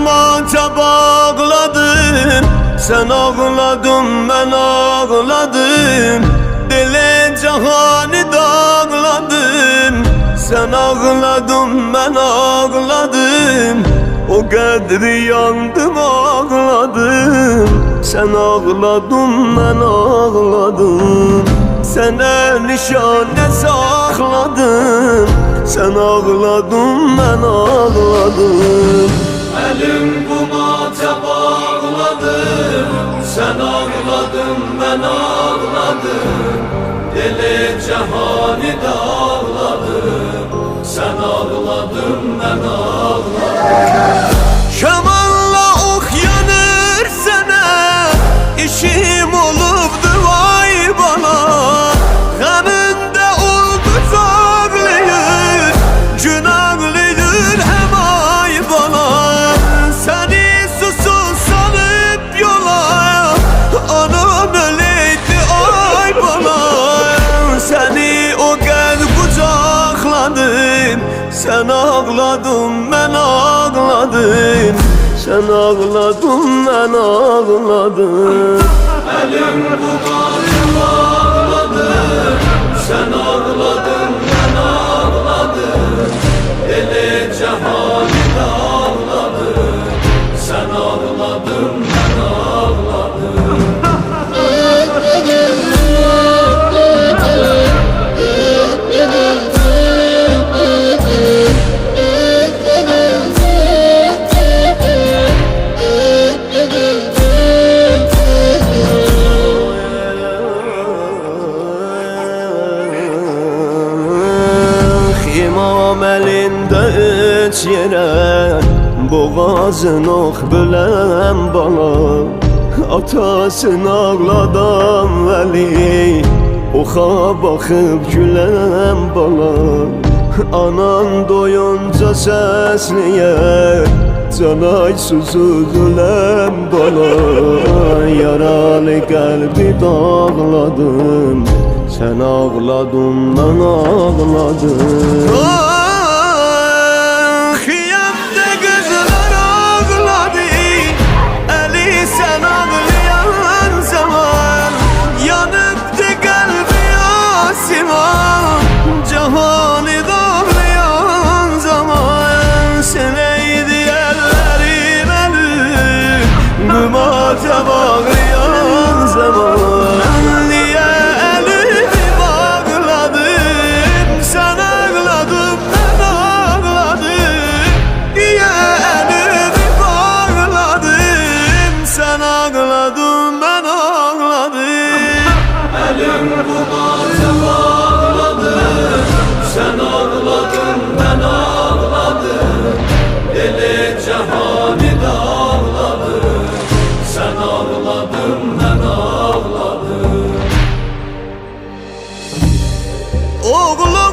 matap ağladın. Sen ağladın, ben ağladım. Dile cahanı dağladın. Sen ağladın, ben ağladım. O kadri yandım ağladım. Sen ağladın, ben ağladım. Sana nişane sakladım. Sen ağladın, ben ağladım. Elim kumata bağladım. Sen ağladın, ben ağladım. Deli cehani dağladım. Sen ağladın, ben ağladım. Şamanla ok yanır sana. İşim olubdu vay bana. Kanında oldu ağlayır. Gün ağlayır hem ay bana. Seni susuz salıp yola. Anam öyleydi ay bana. Seni o kadar kucakladım. Sen ağladın, ben ağladım. Sen ağladın, ben ağladım. Elim kumata bağladım. Sen ağladın, ben ağladım. Deli cehani dağladım. Sen ağladın, ben ağladım. İmam elinde üç yere boğazın ok bölem bana. Atasın ağladan veli, oxa bakıp gülen bana. Anan doyunca səsliyər, canay susuz öləm bana. Yaralı qəlbi dağladım. Sen ağladın, ben ağladım. Xiyamda gözler ağladı. Eli sen ağlayan zaman. Yanıptı kalbi asiman. Cahanı dağlayan zaman. Seneydi ellerin eli. Gümata bağlayan zaman. Ağladım, ben ağladım. Elim kumata bağladım. Sen ağladın, ben ağladım. Deli cehani dağladım. Sen ağladın, ben ağladım. Oğlum